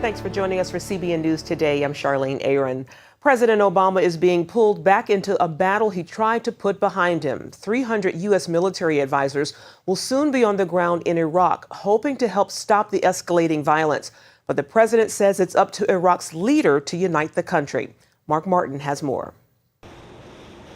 Thanks for joining us for CBN News Today. I'm Charlene Aaron. President Obama is being pulled back into a battle he tried to put behind him. 300 U.S. military advisors will soon be on the ground in Iraq, hoping to help stop the escalating violence. But the president says it's up to Iraq's leader to unite the country. Mark Martin has more.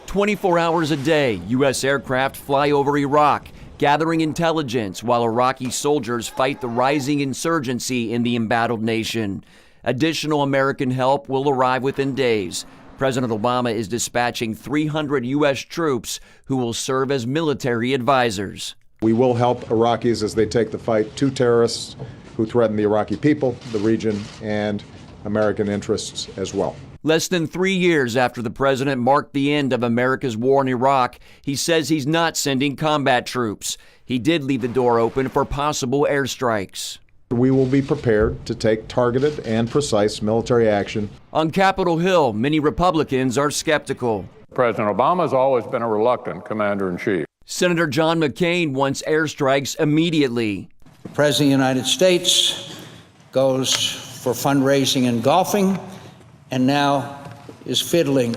24 hours a day, U.S. aircraft fly over Iraq, gathering intelligence while Iraqi soldiers fight the rising insurgency in the embattled nation. Additional American help will arrive within days. President Obama is dispatching 300 U.S. troops who will serve as military advisors. We will help Iraqis as they take the fight to terrorists who threaten the Iraqi people, the region, and American interests as well. Less than 3 years after the president marked the end of America's war in Iraq, he says he's not sending combat troops. He did leave the door open for possible airstrikes. We will be prepared to take targeted and precise military action. On Capitol Hill, many Republicans are skeptical. President Obama has always been a reluctant commander-in-chief. Senator John McCain wants airstrikes immediately. The President of the United States goes for fundraising and golfing, and now is fiddling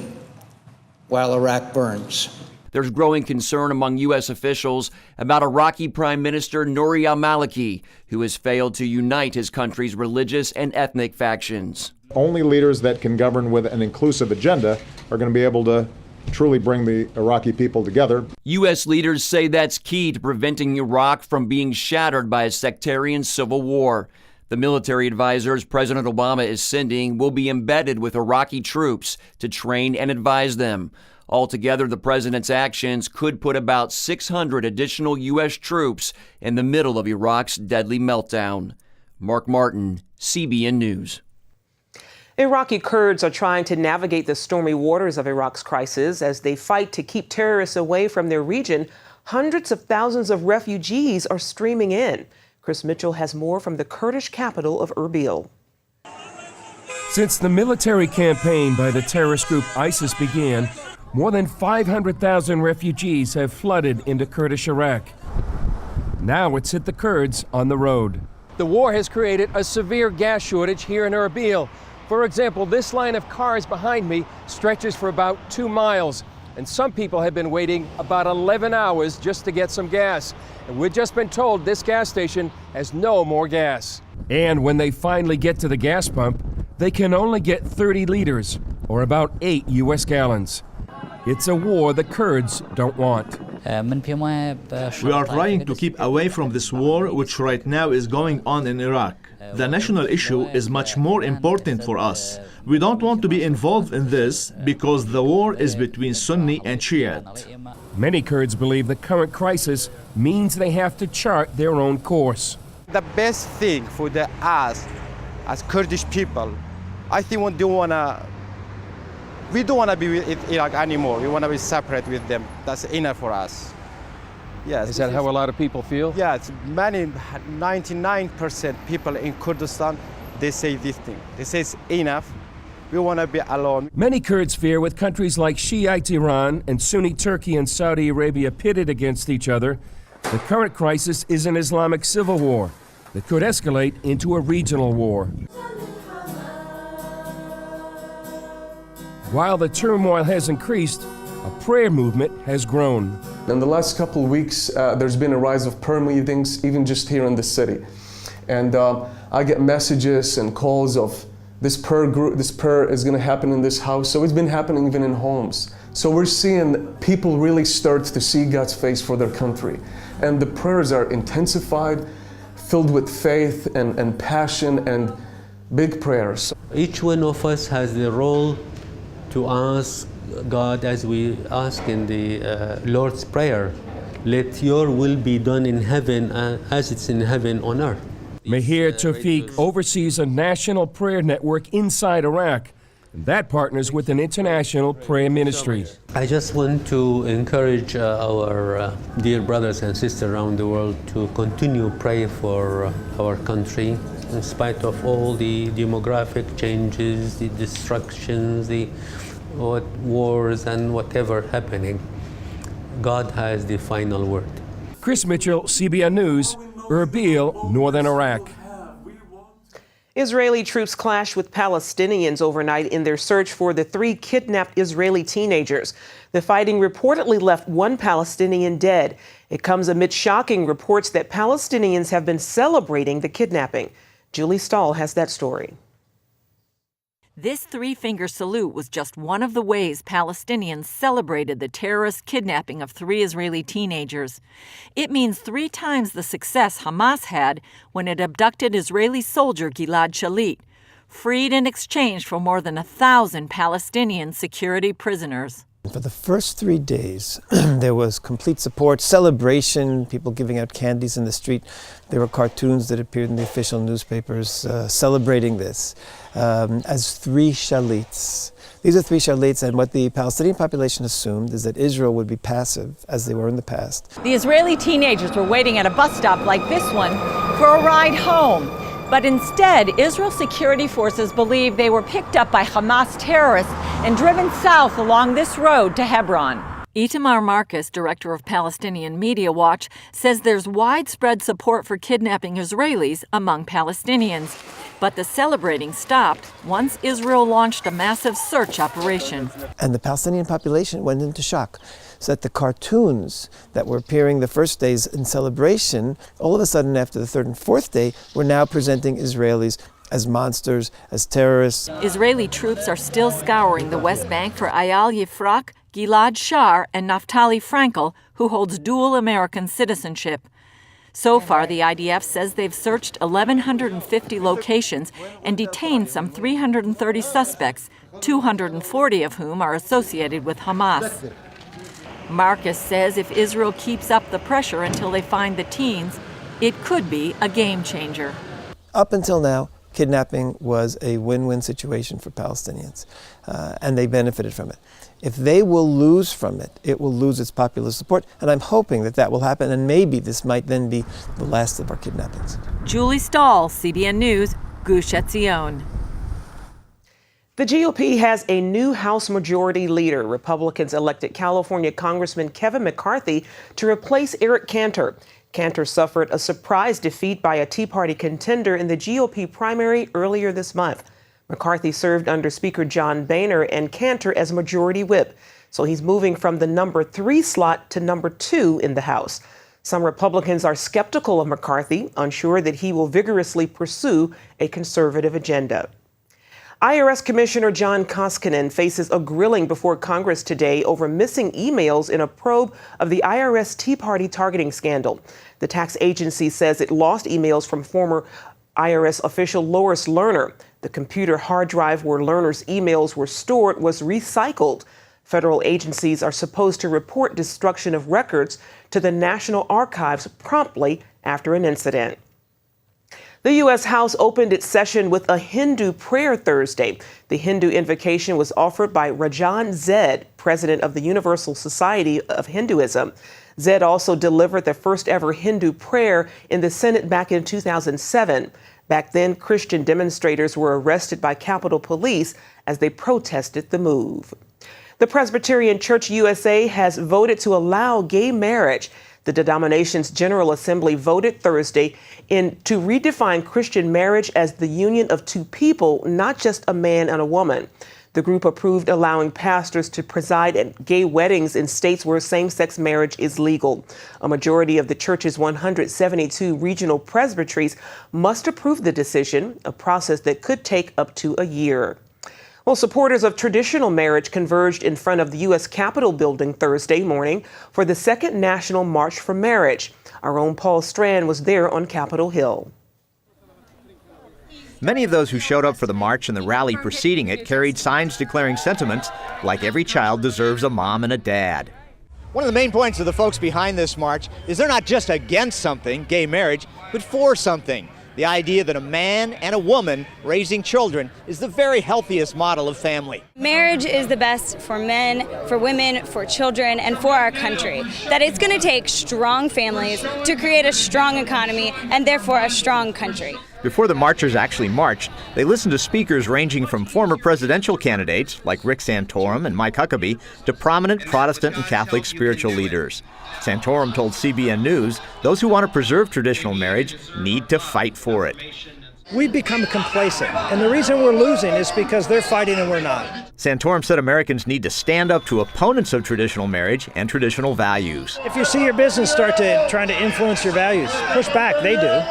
while Iraq burns. There's growing concern among U.S. officials about Iraqi Prime Minister Nouri al-Maliki, who has failed to unite his country's religious and ethnic factions. Only leaders that can govern with an inclusive agenda are going to be able to truly bring the Iraqi people together. U.S. leaders say that's key to preventing Iraq from being shattered by a sectarian civil war. The military advisors President Obama is sending will be embedded with Iraqi troops to train and advise them. Altogether, the president's actions could put about 600 additional U.S. troops in the middle of Iraq's deadly meltdown. Mark Martin, CBN News. Iraqi Kurds are trying to navigate the stormy waters of Iraq's crisis as they fight to keep terrorists away from their region. Hundreds of thousands of refugees are streaming in. Chris Mitchell has more from the Kurdish capital of Erbil. Since the military campaign by the terrorist group ISIS began, more than 500,000 refugees have flooded into Kurdish Iraq. Now it's hit the Kurds on the road. The war has created a severe gas shortage here in Erbil. For example, this line of cars behind me stretches for about 2 miles, and some people have been waiting about 11 hours just to get some gas. And we've just been told this gas station has no more gas. And when they finally get to the gas pump, they can only get 30 liters, or about 8 U.S. gallons. It's a war the Kurds don't want. We are trying to keep away from this war, which right now is going on in Iraq. The national issue is much more important for us. We don't want to be involved in this because the war is between Sunni and Shiite. Many Kurds believe the current crisis means they have to chart their own course. The best thing for us as Kurdish people, I think we don't want to be with Iraq anymore. We want to be separate with them. That's enough for us. Yes. Is that how a lot of people feel? Yeah, it's 99% people in Kurdistan, they say this thing. They say it's enough. We want to be alone. Many Kurds fear with countries like Shiite Iran and Sunni Turkey and Saudi Arabia pitted against each other, the current crisis is an Islamic civil war that could escalate into a regional war. While the turmoil has increased, a prayer movement has grown. In the last couple of weeks, there's been a rise of prayer meetings, even just here in the city. And I get messages and calls of this prayer group, this prayer is going to happen in this house. So it's been happening even in homes. So we're seeing people really start to see God's face for their country. And the prayers are intensified, filled with faith and passion and big prayers. Each one of us has the role to ask God, as we ask in the Lord's Prayer, let your will be done in heaven as it's in heaven on earth. Mahir Tawfiq oversees a national prayer network inside Iraq, and that partners with an international prayer ministry. I just want to encourage our dear brothers and sisters around the world to continue praying for our country, in spite of all the demographic changes, the destructions, the wars and whatever happening. God has the final word. Chris Mitchell, CBN News, Erbil, Northern Iraq. Israeli troops clashed with Palestinians overnight in their search for the 3 kidnapped Israeli teenagers. The fighting reportedly left 1 Palestinian dead. It comes amid shocking reports that Palestinians have been celebrating the kidnapping. Julie Stahl has that story. This 3-finger salute was just one of the ways Palestinians celebrated the terrorist kidnapping of 3 Israeli teenagers. It means 3 times the success Hamas had when it abducted Israeli soldier Gilad Shalit, freed in exchange for more than 1,000 Palestinian security prisoners. For the first 3 days, there was complete support, celebration, people giving out candies in the street. There were cartoons that appeared in the official newspapers celebrating this as 3 Shalits. These are 3 Shalits, and what the Palestinian population assumed is that Israel would be passive, as they were in the past. The Israeli teenagers were waiting at a bus stop like this one for a ride home. But instead, Israel's security forces believe they were picked up by Hamas terrorists and driven south along this road to Hebron. Itamar Marcus, director of Palestinian Media Watch, says there's widespread support for kidnapping Israelis among Palestinians. But the celebrating stopped once Israel launched a massive search operation. And the Palestinian population went into shock. So that the cartoons that were appearing the first days in celebration, all of a sudden after the 3rd and 4th day, were now presenting Israelis as monsters, as terrorists. Israeli troops are still scouring the West Bank for Eyal Yifrak, Gilad Shar, and Naftali Frankel, who holds dual American citizenship. So far, the IDF says they've searched 1,150 locations and detained some 330 suspects, 240 of whom are associated with Hamas. Marcus says if Israel keeps up the pressure until they find the teens, it could be a game changer. Up until now, kidnapping was a win-win situation for Palestinians, and they benefited from it. If they will lose from it, it will lose its popular support, and I'm hoping that that will happen, and maybe this might then be the last of our kidnappings. Julie Stahl, CBN News, Gush Etzion. The GOP has a new House Majority Leader. Republicans elected California Congressman Kevin McCarthy to replace Eric Cantor. Cantor suffered a surprise defeat by a Tea Party contender in the GOP primary earlier this month. McCarthy served under Speaker John Boehner and Cantor as Majority Whip, so he's moving from the number 3 slot to number 2 in the House. Some Republicans are skeptical of McCarthy, unsure that he will vigorously pursue a conservative agenda. IRS Commissioner John Koskinen faces a grilling before Congress today over missing emails in a probe of the IRS Tea Party targeting scandal. The tax agency says it lost emails from former IRS official Lois Lerner. The computer hard drive where Lerner's emails were stored was recycled. Federal agencies are supposed to report destruction of records to the National Archives promptly after an incident. The U.S. House opened its session with a Hindu prayer Thursday. The Hindu invocation was offered by Rajan Zed, president of the Universal Society of Hinduism. Zed also delivered the first ever Hindu prayer in the Senate back in 2007. Back then, Christian demonstrators were arrested by Capitol Police as they protested the move. The Presbyterian Church USA has voted to allow gay marriage. The denomination's General Assembly voted Thursday to redefine Christian marriage as the union of 2 people, not just a man and a woman. The group approved allowing pastors to preside at gay weddings in states where same-sex marriage is legal. A majority of the church's 172 regional presbyteries must approve the decision, a process that could take up to a year. Well, supporters of traditional marriage converged in front of the U.S. Capitol building Thursday morning for the 2nd National March for Marriage. Our own Paul Strand was there on Capitol Hill. Many of those who showed up for the march and the rally preceding it carried signs declaring sentiments like every child deserves a mom and a dad. One of the main points of the folks behind this march is they're not just against something, gay marriage, but for something. The idea that a man and a woman raising children is the very healthiest model of family. Marriage is the best for men, for women, for children, and for our country. That it's going to take strong families to create a strong economy and therefore a strong country. Before the marchers actually marched, they listened to speakers ranging from former presidential candidates like Rick Santorum and Mike Huckabee to prominent Protestant and Catholic spiritual leaders. Santorum told CBN News those who want to preserve traditional marriage need to fight for it. We've become complacent, and the reason we're losing is because they're fighting and we're not. Santorum said Americans need to stand up to opponents of traditional marriage and traditional values. If you see your business trying to influence your values, push back, they do.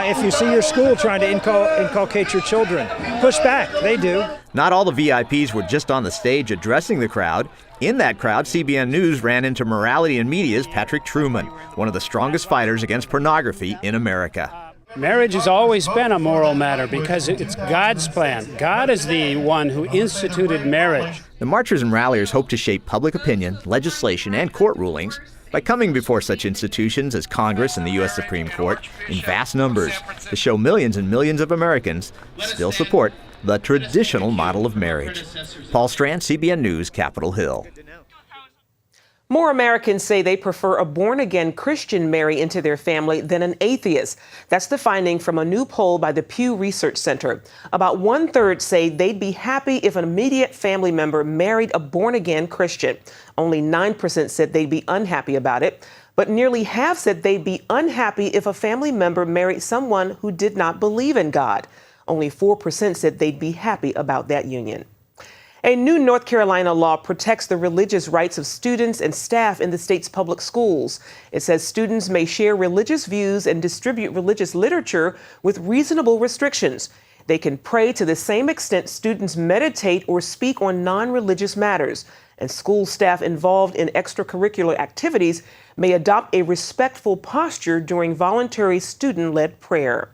If you see your school trying to inculcate your children, push back, they do. Not all the VIPs were just on the stage addressing the crowd. In that crowd, CBN News ran into Morality and Media's Patrick Truman, one of the strongest fighters against pornography in America. Marriage has always been a moral matter because it's God's plan. God is the one who instituted marriage. The marchers and ralliers hope to shape public opinion, legislation, and court rulings by coming before such institutions as Congress and the U.S. Supreme Court in vast numbers to show millions and millions of Americans still support the traditional model of marriage. Paul Strand, CBN News, Capitol Hill. More Americans say they prefer a born-again Christian marry into their family than an atheist. That's the finding from a new poll by the Pew Research Center. About 1/3 say they'd be happy if an immediate family member married a born-again Christian. Only 9% said they'd be unhappy about it, but nearly half said they'd be unhappy if a family member married someone who did not believe in God. Only 4% said they'd be happy about that union. A new North Carolina law protects the religious rights of students and staff in the state's public schools. It says students may share religious views and distribute religious literature with reasonable restrictions. They can pray to the same extent students meditate or speak on non-religious matters. And school staff involved in extracurricular activities may adopt a respectful posture during voluntary student-led prayer.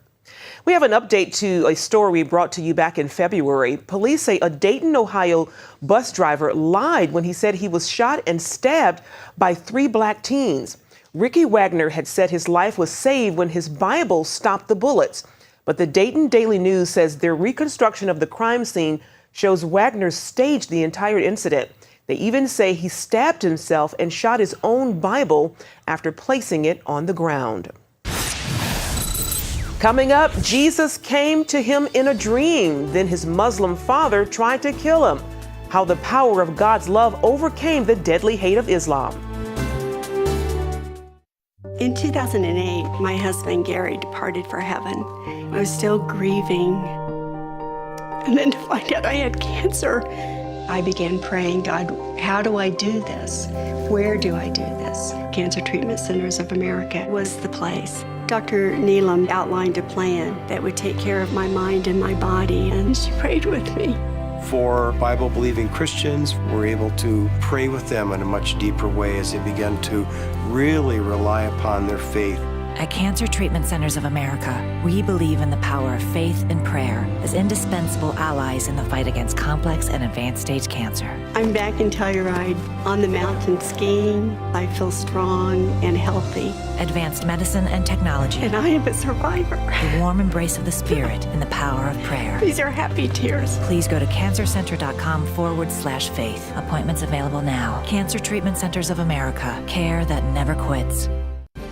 We have an update to a story we brought to you back in February. Police say a Dayton, Ohio bus driver lied when he said he was shot and stabbed by 3 black teens. Ricky Wagner had said his life was saved when his Bible stopped the bullets. But the Dayton Daily News says their reconstruction of the crime scene shows Wagner staged the entire incident. They even say he stabbed himself and shot his own Bible after placing it on the ground. Coming up, Jesus came to him in a dream. Then his Muslim father tried to kill him. How the power of God's love overcame the deadly hate of Islam. In 2008, my husband Gary departed for heaven. I was still grieving. And then to find out I had cancer, I began praying, God, how do I do this? Where do I do this? Cancer Treatment Centers of America was the place. Dr. Neelam outlined a plan that would take care of my mind and my body, and she prayed with me. For Bible-believing Christians, we're able to pray with them in a much deeper way as they begin to really rely upon their faith. At Cancer Treatment Centers of America, we believe in the power of faith and prayer as indispensable allies in the fight against complex and advanced stage cancer. I'm back in Telluride on the mountain skiing. I feel strong and healthy. Advanced medicine and technology. And I am a survivor. The warm embrace of the Spirit and the power of prayer. These are happy tears. Please go to cancercenter.com/faith. Appointments available now. Cancer Treatment Centers of America. Care that never quits.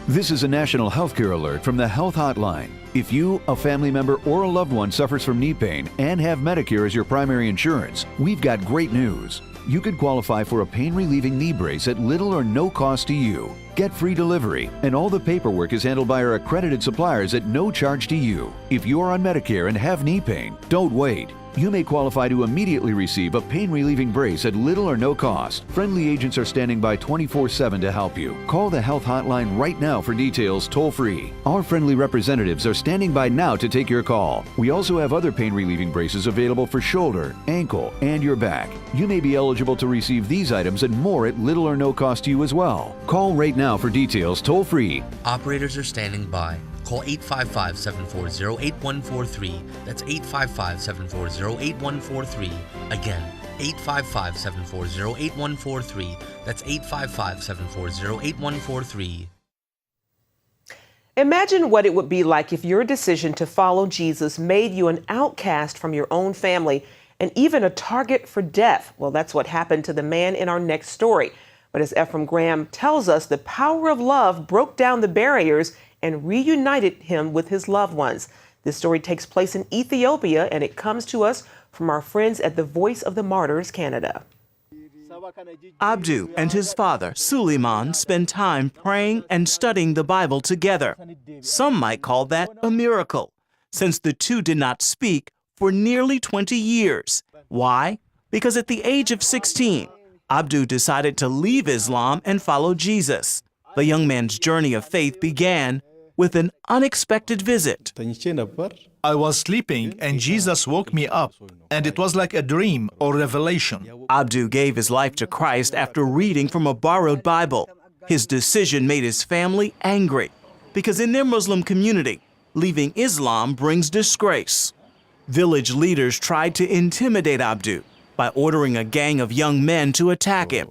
This is a national healthcare alert from the Health Hotline. If you, a family member, or a loved one suffers from knee pain and have Medicare as your primary insurance, we've got great news. You could qualify for a pain-relieving knee brace at little or no cost to you. Get free delivery, and all the paperwork is handled by our accredited suppliers at no charge to you. If you're on Medicare and have knee pain, don't wait. You may qualify to immediately receive a pain-relieving brace at little or no cost. Friendly agents are standing by 24/7 to help you. Call the Health Hotline right now for details toll-free. Our friendly representatives are standing by now to take your call. We also have other pain-relieving braces available for shoulder, ankle, and your back. You may be eligible to receive these items and more at little or no cost to you as well. Call right now for details toll-free. Operators are standing by. Call 855-740-8143. That's 855-740-8143. Again, 855-740-8143. That's 855-740-8143. Imagine what it would be like if your decision to follow Jesus made you an outcast from your own family and even a target for death. Well, that's what happened to the man in our next story. But as Ephraim Graham tells us, the power of love broke down the barriers and reunited him with his loved ones. This story takes place in Ethiopia, and it comes to us from our friends at the Voice of the Martyrs, Canada. Abdu and his father, Suleiman, spend time praying and studying the Bible together. Some might call that a miracle. since the two did not speak for nearly 20 years. Why? Because at the age of 16, Abdu decided to leave Islam and follow Jesus. The young man's journey of faith began with an unexpected visit. I was sleeping and Jesus woke me up, and it was like a dream or revelation. Abdu gave his life to Christ after reading from a borrowed Bible. His decision made his family angry because in their Muslim community, leaving Islam brings disgrace. Village leaders tried to intimidate Abdu by ordering a gang of young men to attack him.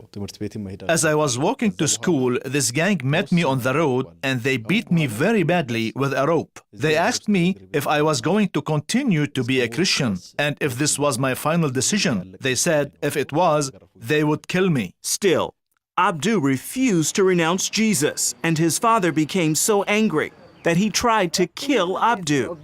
As I was walking to school, this gang met me on the road and they beat me very badly with a rope. They asked me if I was going to continue to be a Christian and if this was my final decision. They said if it was, they would kill me. Still, Abdu refused to renounce Jesus, and his father became so angry that he tried to kill Abdu.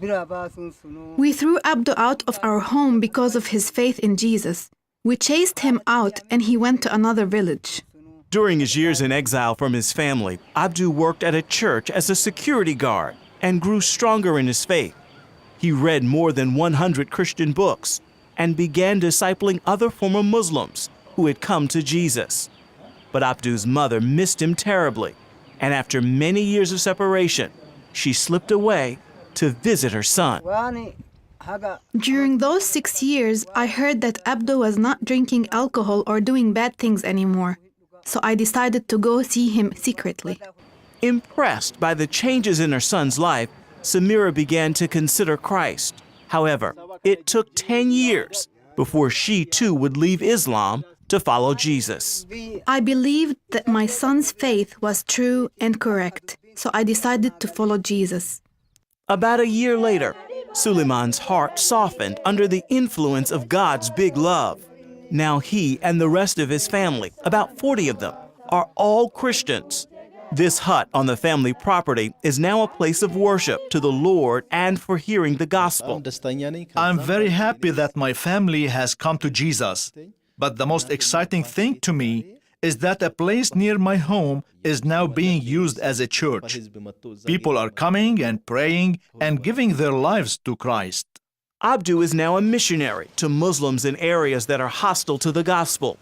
We threw Abdu out of our home because of his faith in Jesus. We chased him out and he went to another village. During his years in exile from his family, Abdu worked at a church as a security guard and grew stronger in his faith. He read more than 100 Christian books and began discipling other former Muslims who had come to Jesus. But Abdu's mother missed him terribly, and after many years of separation, she slipped away to visit her son. During those 6 years, I heard that Abdu was not drinking alcohol or doing bad things anymore, so I decided to go see him secretly. Impressed by the changes in her son's life, Samira began to consider Christ. However, it took 10 years before she too would leave Islam to follow Jesus. I believed that my son's faith was true and correct, so I decided to follow Jesus. About a year later, Suleiman's heart softened under the influence of God's big love. Now he and the rest of his family, about 40 of them, are all Christians. This hut on the family property is now a place of worship to the Lord and for hearing the gospel. I'm very happy that my family has come to Jesus. But the most exciting thing to me is that a place near my home is now being used as a church. People are coming and praying and giving their lives to Christ. Abdu is now a missionary to Muslims in areas that are hostile to the gospel.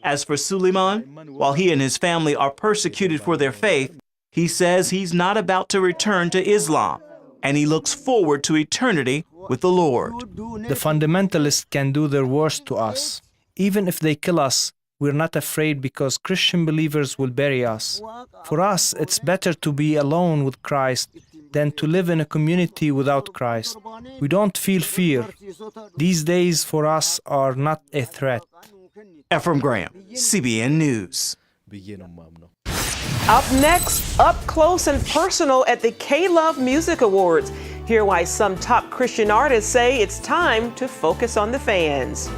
As for Suleiman, while he and his family are persecuted for their faith, he says he's not about to return to Islam, and he looks forward to eternity with the Lord. The fundamentalists can do their worst to us. Even if they kill us, we're not afraid because Christian believers will bury us. For us, it's better to be alone with Christ than to live in a community without Christ. We don't feel fear. These days for us are not a threat. Ephraim Graham, CBN News. Up next, up close and personal at the K-Love Music Awards. Hear why some top Christian artists say it's time to focus on the fans.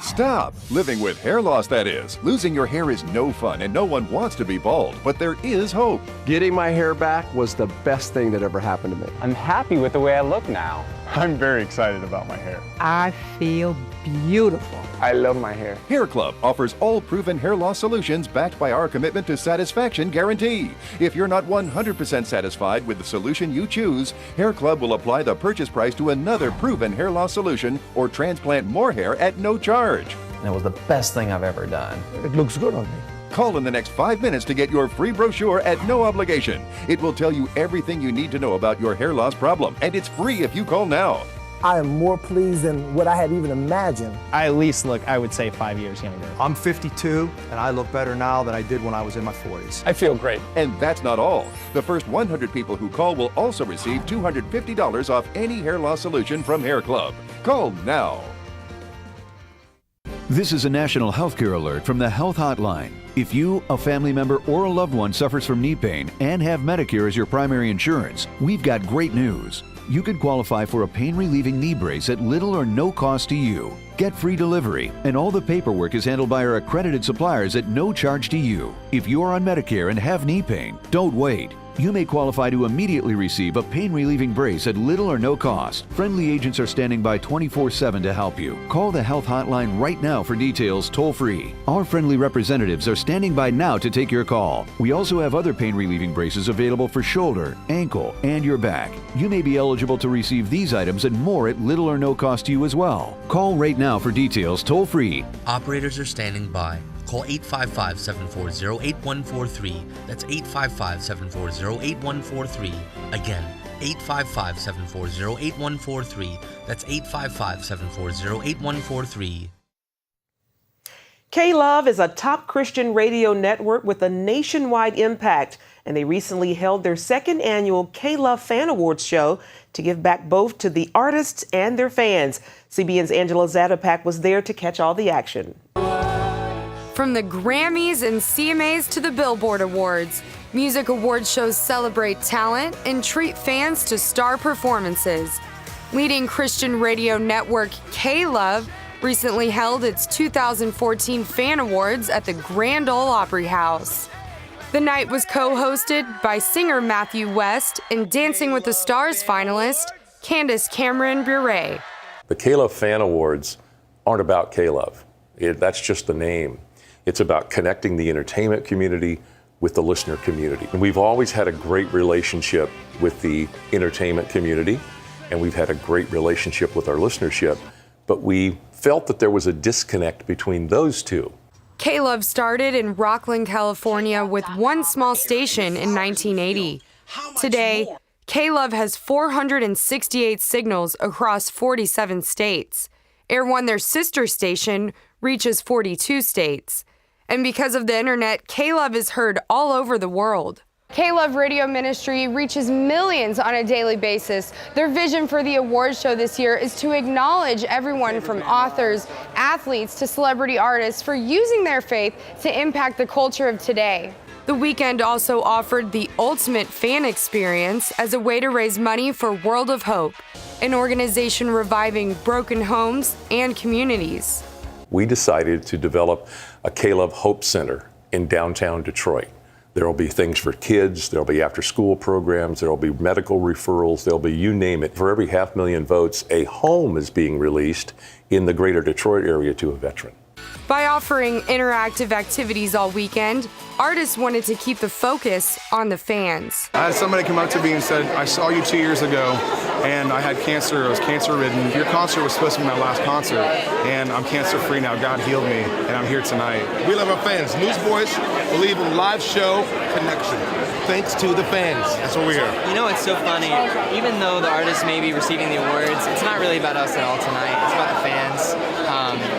Stop living with hair loss, that is. Losing your hair is no fun and no one wants to be bald, but there is hope. Getting my hair back was the best thing that ever happened to me. I'm happy with the way I look now. I'm very excited about my hair. I feel beautiful. I love my hair. Hair Club offers all proven hair loss solutions backed by our commitment to satisfaction guarantee. If you're not 100% satisfied with the solution you choose, Hair Club will apply the purchase price to another proven hair loss solution or transplant more hair at no charge. And it was the best thing I've ever done. It looks good on me. Call in the next 5 minutes to get your free brochure at no obligation. It will tell you everything you need to know about your hair loss problem, and it's free if you call now. I am more pleased than what I had even imagined. I at least look, I would say, 5 years younger. I'm 52, and I look better now than I did when I was in my 40s. I feel great. And that's not all. The first 100 people who call will also receive $250 off any hair loss solution from Hair Club. Call now. This is a national healthcare alert from the Health Hotline. If you, a family member, or a loved one suffers from knee pain and have Medicare as your primary insurance, we've got great news. You could qualify for a pain-relieving knee brace at little or no cost to you. Get free delivery, and all the paperwork is handled by our accredited suppliers at no charge to you. If you are on Medicare and have knee pain, don't wait. You may qualify to immediately receive a pain-relieving brace at little or no cost. Friendly agents are standing by 24/7 to help you. Call the health hotline right now for details toll-free. Our friendly representatives are standing by now to take your call. We also have other pain-relieving braces available for shoulder, ankle, and your back. You may be eligible to receive these items and more at little or no cost to you as well. Call right now for details toll-free. Operators are standing by. Call 855-740-8143. That's 855-740-8143. Again, 855-740-8143. That's 855-740-8143. K-Love is a top Christian radio network with a nationwide impact, and they recently held their second annual K-Love Fan Awards show to give back both to the artists and their fans. CBN's Angela Zadapak was there to catch all the action. From the Grammys and CMAs to the Billboard Awards, music award shows celebrate talent and treat fans to star performances. Leading Christian radio network K-Love recently held its 2014 Fan Awards at the Grand Ole Opry House. The night was co-hosted by singer Matthew West and Dancing with the Stars finalist Candace Cameron Bure. The K-Love Fan Awards aren't about K-Love. That's just the name. It's about connecting the entertainment community with the listener community. And we've always had a great relationship with the entertainment community, and we've had a great relationship with our listenership, but we felt that there was a disconnect between those two. K-Love started in Rockland, California with one small station in 1980. Today, K-Love has 468 signals across 47 states. Air One, their sister station, reaches 42 states. And because of the internet, K-Love is heard all over the world. K-Love Radio Ministry reaches millions on a daily basis. Their vision for the awards show this year is to acknowledge everyone from authors, athletes, to celebrity artists for using their faith to impact the culture of today. The weekend also offered the ultimate fan experience as a way to raise money for World of Hope, an organization reviving broken homes and communities. We decided to develop a K-Love Hope Center in downtown Detroit. There will be things for kids, there will be after-school programs, there will be medical referrals, there will be you name it. For every 500,000 votes, a home is being released in the greater Detroit area to a veteran. By offering interactive activities all weekend, artists wanted to keep the focus on the fans. I had somebody come up to me and said, I saw you 2 years ago and I had cancer, I was cancer ridden. Your concert was supposed to be my last concert and I'm cancer free now. God healed me and I'm here tonight. We love our fans. Newsvoice, believe in live show connection. Thanks to the fans. That's what we're here. You know, it's so funny. Even though the artists may be receiving the awards, it's not really about us at all tonight. It's about the fans.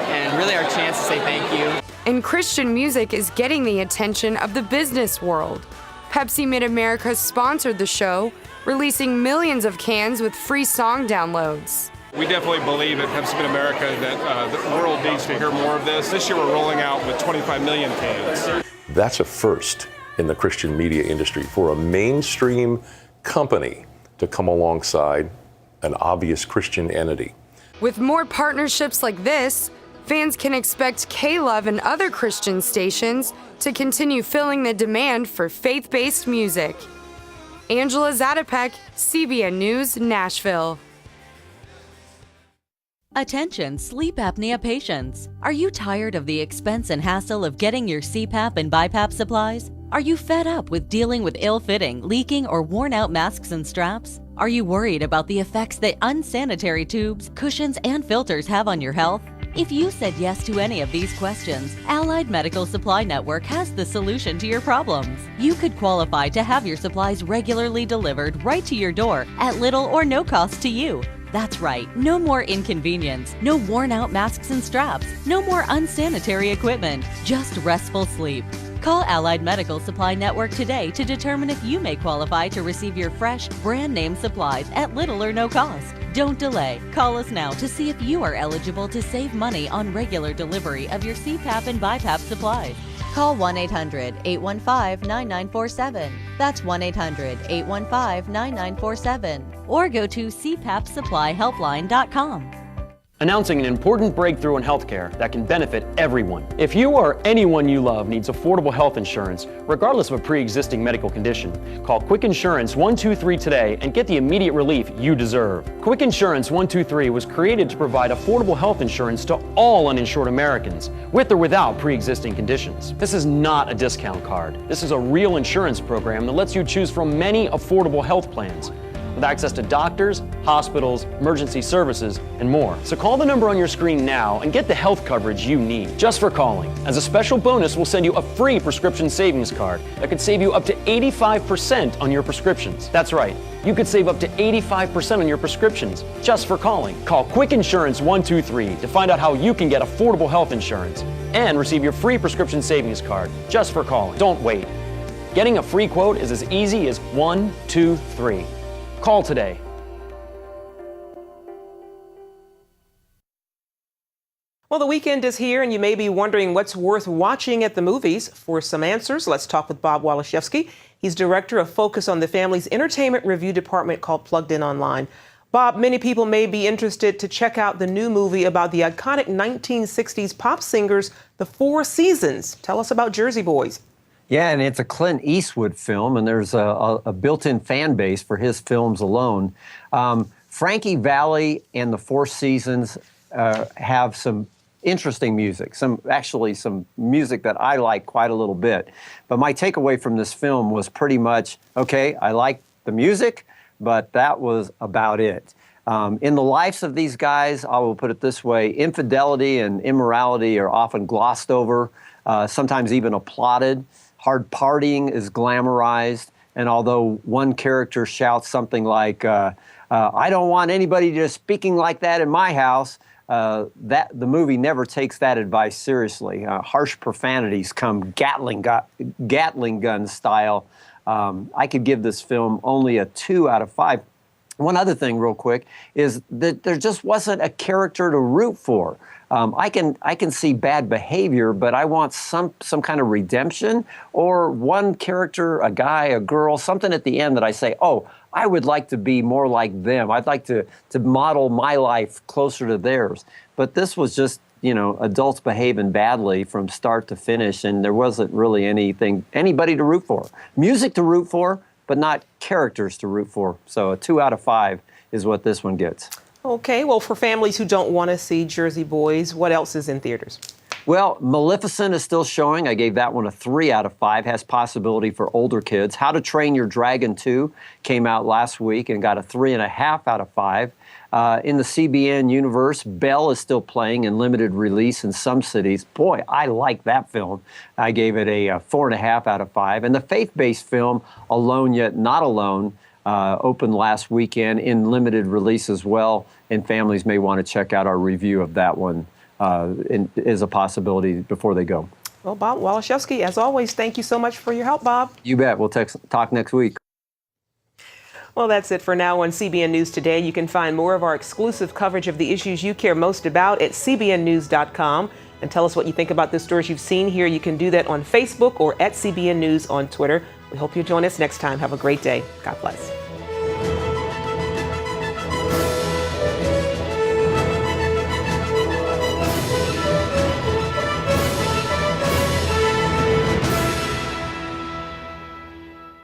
And really our chance to say thank you. And Christian music is getting the attention of the business world. Pepsi Mid-America sponsored the show, releasing millions of cans with free song downloads. We definitely believe at Pepsi Mid-America that the world needs to hear more of this. This year we're rolling out with 25 million cans. That's a first in the Christian media industry for a mainstream company to come alongside an obvious Christian entity. With more partnerships like this, fans can expect K-Love and other Christian stations to continue filling the demand for faith-based music. Angela Zadapak, CBN News, Nashville. Attention sleep apnea patients. Are you tired of the expense and hassle of getting your CPAP and BiPAP supplies? Are you fed up with dealing with ill-fitting, leaking, or worn-out masks and straps? Are you worried about the effects that unsanitary tubes, cushions, and filters have on your health? If you said yes to any of these questions, Allied Medical Supply Network has the solution to your problems. You could qualify to have your supplies regularly delivered right to your door at little or no cost to you. That's right, no more inconvenience, no worn-out masks and straps, no more unsanitary equipment, just restful sleep. Call Allied Medical Supply Network today to determine if you may qualify to receive your fresh, brand-name supplies at little or no cost. Don't delay. Call us now to see if you are eligible to save money on regular delivery of your CPAP and BiPAP supplies. Call 1-800-815-9947. That's 1-800-815-9947. Or go to cpapsupplyhelpline.com. Announcing an important breakthrough in healthcare that can benefit everyone. If you or anyone you love needs affordable health insurance, regardless of a pre-existing medical condition, call Quick Insurance 123 today and get the immediate relief you deserve. Quick Insurance 123 was created to provide affordable health insurance to all uninsured Americans, with or without pre-existing conditions. This is not a discount card. This is a real insurance program that lets you choose from many affordable health plans, with access to doctors, hospitals, emergency services, and more. So call the number on your screen now and get the health coverage you need, just for calling. As a special bonus, we'll send you a free prescription savings card that could save you up to 85% on your prescriptions. That's right, you could save up to 85% on your prescriptions, just for calling. Call Quick Insurance 123 to find out how you can get affordable health insurance and receive your free prescription savings card, just for calling. Don't wait. Getting a free quote is as easy as 1, 2, 3. Call today. Well, the weekend is here, and you may be wondering what's worth watching at the movies. For some answers, let's talk with Bob Waliszewski. He's director of Focus on the Family's entertainment review department called Plugged In Online. Bob, many people may be interested to check out the new movie about the iconic 1960s pop singers, The Four Seasons. Tell us about Jersey Boys. Yeah, and it's a Clint Eastwood film, and there's a built-in fan base for his films alone. Frankie Valli and the Four Seasons have some interesting music, some music that I like quite a little bit. But my takeaway from this film was pretty much, okay, I like the music, but that was about it. In the lives of these guys, I will put it this way, infidelity and immorality are often glossed over, sometimes even applauded. Hard partying is glamorized, and although one character shouts something like, I don't want anybody just speaking like that in my house, the movie never takes that advice seriously. Harsh profanities come Gatling gun style. I could give this film only a 2 out of 5. One other thing real quick is that there just wasn't a character to root for. I can see bad behavior, but I want some kind of redemption or one character, a guy, a girl, something at the end that I say, oh, I would like to be more like them. I'd like to model my life closer to theirs. But this was just, adults behaving badly from start to finish, and there wasn't really anybody to root for. Music to root for, but not characters to root for. So a 2 out of 5 is what this one gets. Okay, well, for families who don't want to see Jersey Boys, what else is in theaters? Well, Maleficent is still showing. I gave that one a 3 out of 5. Has possibility for older kids. How to Train Your Dragon 2 came out last week and got a 3.5 out of 5. In the CBN universe, Belle is still playing in limited release in some cities. Boy, I like that film. I gave it a 4.5 out of 5. And the faith-based film, Alone Yet Not Alone, opened last weekend in limited release as well, and families may want to check out our review of that one as a possibility before they go. Well, Bob Waliszewski, as always, thank you so much for your help, Bob. You bet. We'll talk next week. Well, that's it for now on CBN News Today. You can find more of our exclusive coverage of the issues you care most about at cbnnews.com. And tell us what you think about the stories you've seen here. You can do that on Facebook or at CBN News on Twitter. We hope you'll join us next time. Have a great day. God bless.